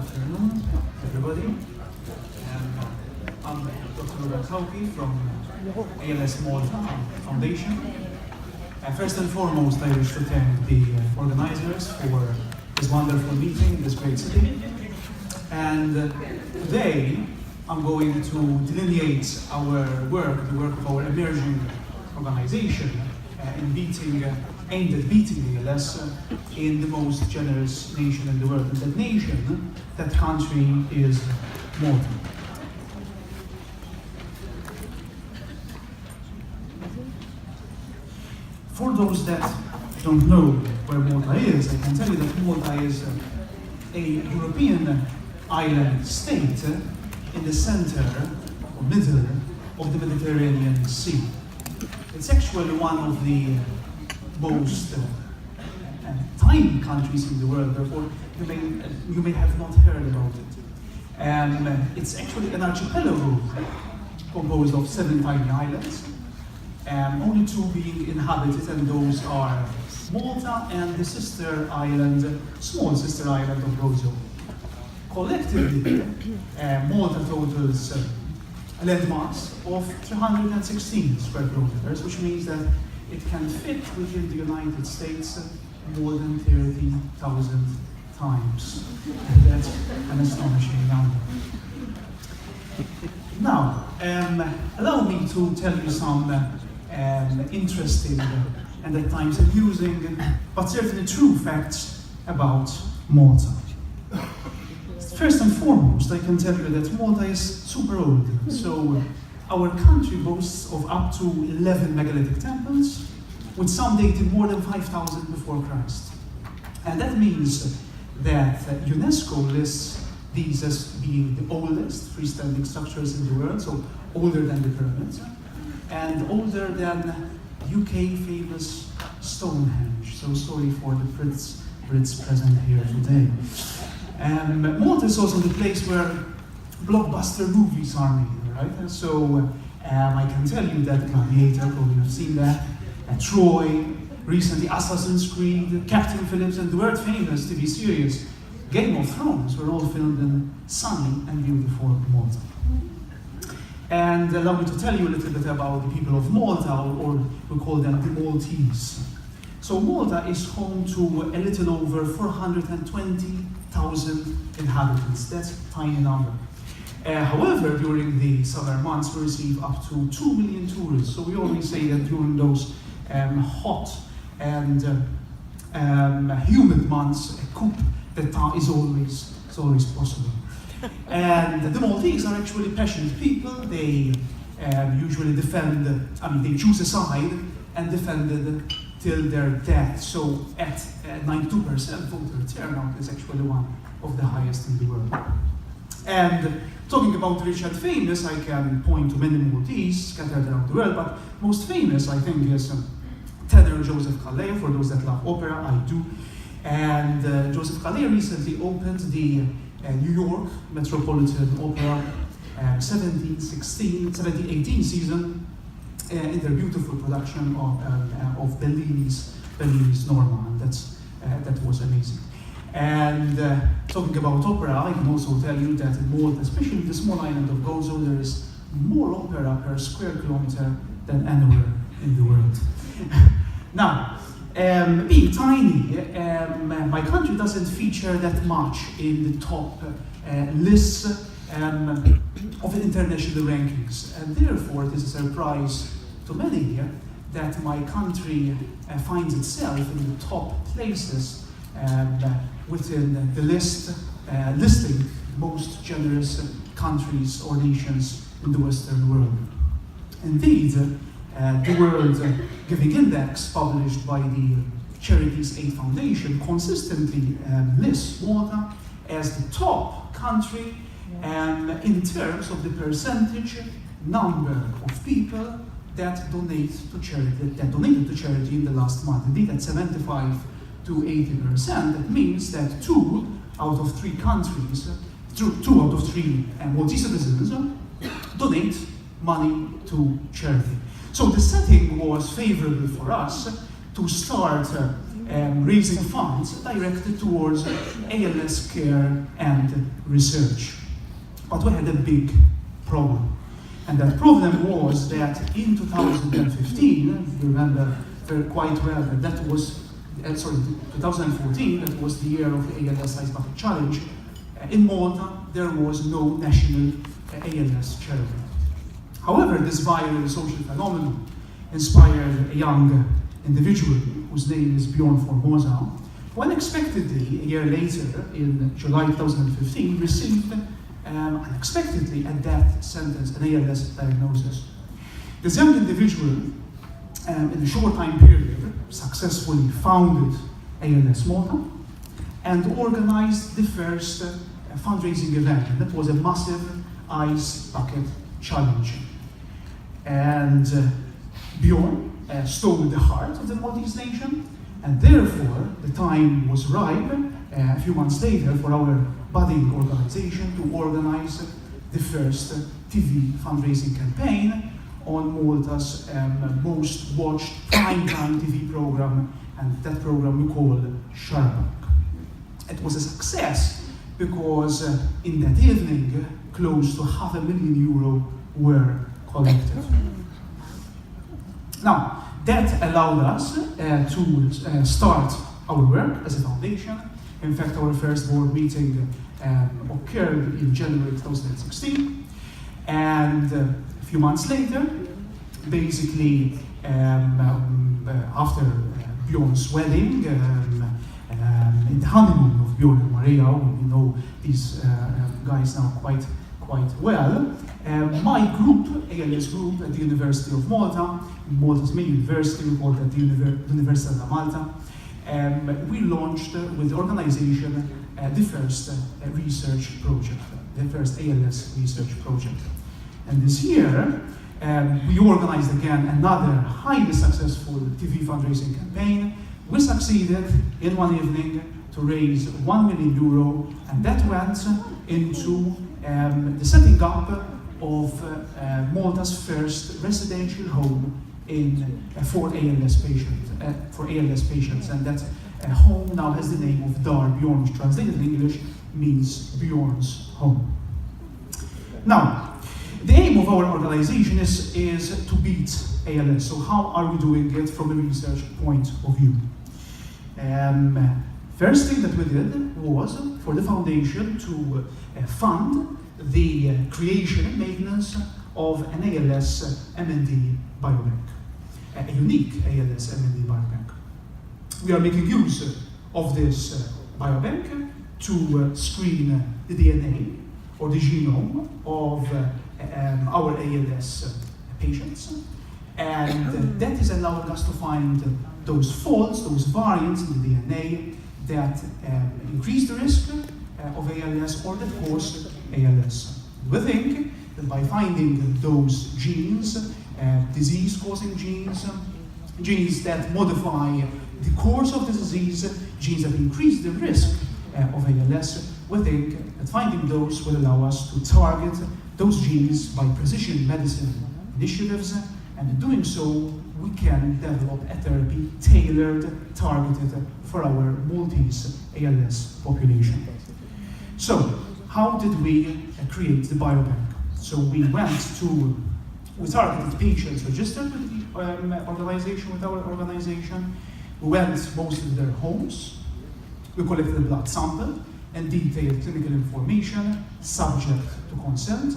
afternoon, everybody. I'm Dr. Ruben Cauchi from ALS Malta Foundation. First and foremost, I wish to thank the organizers for this wonderful meeting in this great city. And today, I'm going to delineate our work, the work of our emerging organization, aimed at beating ALS in the most generous nation in the world. And that nation, that country is Malta. For those that don't know where Malta is, I can tell you that Malta is a European island state in the center or middle of the Mediterranean Sea. It's actually one of the most tiny countries in the world, therefore you may have not heard about it. It's actually an archipelago composed of 7 tiny islands, only 2 being inhabited, and those are Malta and the small sister island of Gozo. Collectively, Malta totals a landmass of 316 square kilometers, which means that it can fit within the United States more than 30,000 times. And that's an astonishing number. Now, allow me to tell you some interesting and at times amusing, but certainly true facts about Malta. First and foremost, I can tell you that Malta is super old. So our country boasts of up to 11 megalithic temples, with some dating more than 5,000 before Christ. And that means that UNESCO lists these as being the oldest freestanding structures in the world, so older than the pyramids, and older than UK famous Stonehenge. So sorry for the Brits present here today. Malta is also the place where blockbuster movies are made, right? And so I can tell you that Gladiator, probably you've seen that, Troy, recently Assassin's Creed, Captain Phillips, and the world famous TV series Game of Thrones were all filmed in sunny and beautiful Malta. And allow me to tell you a little bit about the people of Malta, or we call them the Maltese. So Malta is home to a little over 420,000 inhabitants. That's a tiny number. However, during the summer months, we receive up to 2 million tourists. So we always say that during those hot and humid months, a coup d'etat is always possible. And the Maltese are actually passionate people. They usually they choose a side and defend it till their death. So at 92% voter turnout is actually one of the highest in the world. And talking about rich and famous, I can point to many Maltese scattered around the world, but most famous, I think, is tenor Joseph Calais. For those that love opera, I do. And Joseph Calais recently opened the New York Metropolitan Opera 1718 season in their beautiful production of Bellini's Norma, and that was amazing. And talking about opera, I can also tell you that in Malta, especially the small island of Gozo, there is more opera per square kilometer than anywhere in the world. Now, being tiny, my country doesn't feature that much in the top lists of international rankings, and therefore it is a surprise to many here that my country finds itself in the top places within the listing most generous countries or nations in the Western world. Indeed, the World Giving Index, published by the Charities Aid Foundation, consistently lists Malta as the top country in terms of the percentage number of people that donated to charity in the last month. Indeed, at 75 to 80%, that means that 2 out of 3 countries, 2 out of 3 Maltese citizens donate money to charity. So the setting was favorable for us to start raising funds directed towards ALS care and research. But we had a big problem. And that problem was that in 2015, you remember quite well that was, 2014, that was the year of the ALS Ice Bucket Challenge. In Malta, there was no national ALS charity. However, this viral social phenomenon inspired a young individual whose name is Bjorn Formosa, who unexpectedly, a year later, in July 2015, received unexpectedly a death sentence, an ALS diagnosis. This young individual, in a short time period, successfully founded ALS Malta and organized the first fundraising event. And that was a massive ice bucket challenge. And Bjorn stole the heart of the Maltese nation, and therefore the time was ripe a few months later for our budding organization to organize the first TV fundraising campaign on Malta's most watched primetime TV program, and that program we call Sharabak. It was a success because in that evening close to €500,000 were collected. Now, that allowed us to start our work as a foundation. In fact, our first board meeting occurred in January 2016. And a few months later, basically after Bjorn's wedding, in the honeymoon of Bjorn and Maria, we know these guys now quite well, my group, ALS group at the University of Malta, Malta's main university, we call it the University of Malta, we launched with the organization the first research project, the first ALS research project. And this year, we organized again another highly successful TV fundraising campaign. We succeeded in one evening to raise €1 million, and that went into the setting up of Malta's first residential home for ALS patients, and that home now has the name of Dar Bjorn, which translated in English means Bjorn's home. Now, the aim of our organization is to beat ALS. So how are we doing it from a research point of view? First thing that we did was for the foundation to fund the creation and maintenance of an ALS MND biobank, a unique ALS MND biobank. We are making use of this biobank to screen the DNA or the genome of our ALS patients, and that is allowing us to find those faults, those variants in the DNA that increase the risk of ALS or that cause ALS. We think that by finding those genes, disease-causing genes, genes that modify the course of the disease, genes that increase the risk of ALS, we think that finding those will allow us to target those genes by precision medicine initiatives, and in doing so, we can develop a therapy tailored, targeted for our Maltese ALS population. So, how did we create the biobank? So we targeted patients registered with the organization, with our organization. We went mostly to their homes. We collected a blood sample and detailed clinical information subject to consent.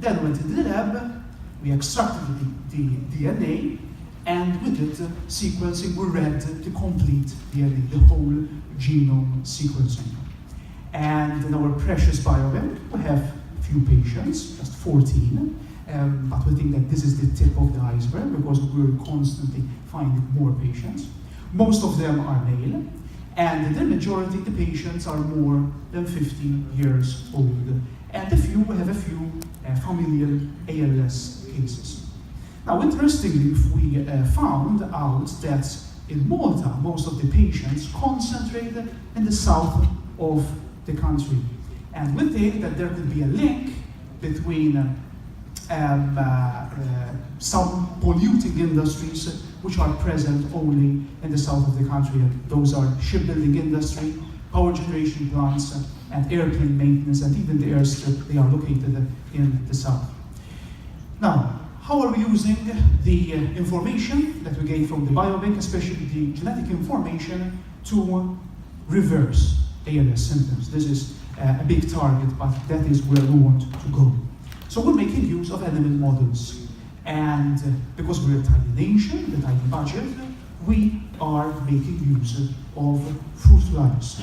Then went to the lab, we extracted the DNA, and we did sequencing. We read the complete DNA, the whole genome sequencing. And in our precious biobank, we have a few patients, just 14, but we think that this is the tip of the iceberg because we're constantly finding more patients. Most of them are male, and the majority of the patients are more than 15 years old. And we have a few familial ALS cases. Now, interestingly, we found out that in Malta, most of the patients concentrated in the south of the country. And we think that there could be a link between some polluting industries which are present only in the south of the country. And those are shipbuilding industry, power generation plants, and airplane maintenance, and even the airstrip. They are located in the south. Now, how are we using the information that we gain from the biobank, especially the genetic information, to reverse ALS symptoms? This is a big target, but that is where we want to go. So we're making use of animal models. And because we're a tiny nation, with a tiny budget, we are making use of fruit flies.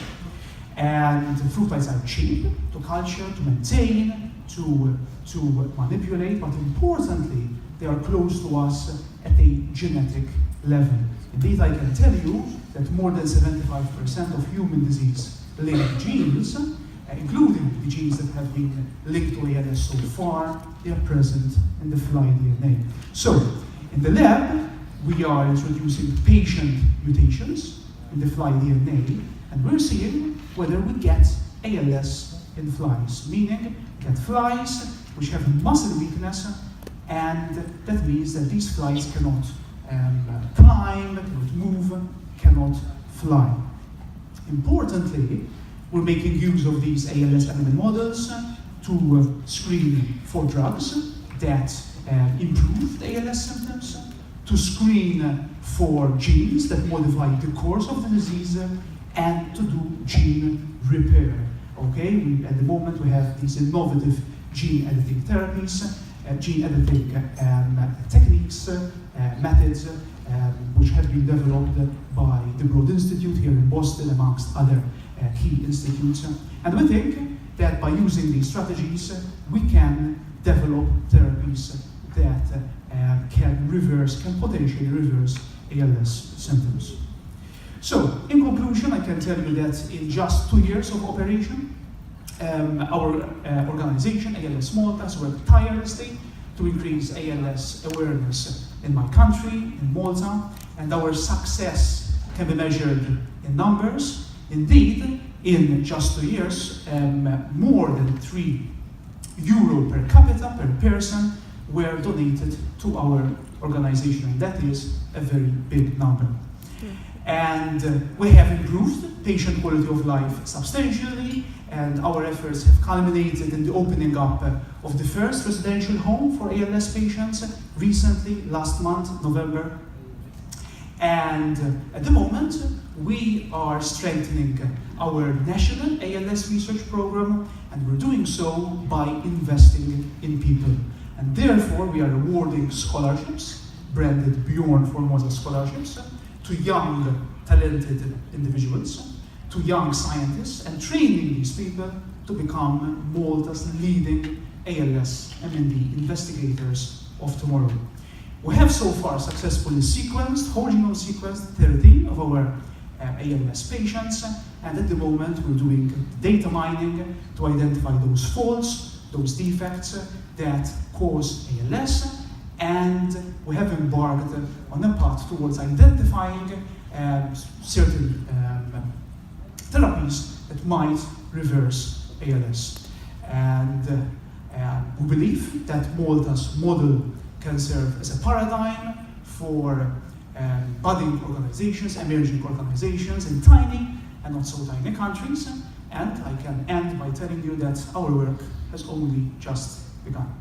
And fruit flies are cheap to culture, to maintain, to manipulate, but importantly, they are close to us at a genetic level. Indeed, I can tell you that more than 75% of human disease-linked genes, including the genes that have been linked to ALS so far, they are present in the fly DNA. So, in the lab, we are introducing patient mutations in the fly DNA, and we're seeing whether we get ALS in flies, meaning get flies which have muscle weakness, and that means that these flies cannot climb, cannot move, cannot fly. Importantly, we're making use of these ALS animal models to screen for drugs that improve the ALS symptoms, to screen for genes that modify the course of the disease, and to do gene repair. Okay, at the moment we have these innovative gene editing therapies, gene editing techniques, methods, which have been developed by the Broad Institute here in Boston, amongst other key institutes. And we think that by using these strategies, we can develop therapies that can potentially reverse ALS symptoms. So, in conclusion, I can tell you that in just 2 years of operation, our organization, ALS Malta, has worked tirelessly to increase ALS awareness in my country, in Malta, and our success can be measured in numbers. Indeed, in just 2 years, more than €3 per capita per person were donated to our organization, and that is a very big number. And we have improved patient quality of life substantially, and our efforts have culminated in the opening up of the first residential home for ALS patients recently, last month, November. And at the moment, we are strengthening our national ALS research program, and we're doing so by investing in people. And therefore, we are awarding scholarships, branded Bjorn Formosa scholarships, to young, talented individuals, to young scientists, and training these people to become Malta's leading ALS MND investigators of tomorrow. We have so far successfully sequenced, whole genome sequenced 13 of our ALS patients, and at the moment we're doing data mining to identify those faults, those defects that cause ALS, and we have embarked on a path towards identifying certain therapies that might reverse ALS. And we believe that Malta's model can serve as a paradigm for budding organizations, emerging organizations in tiny and not so tiny countries. And I can end by telling you that our work has only just begun.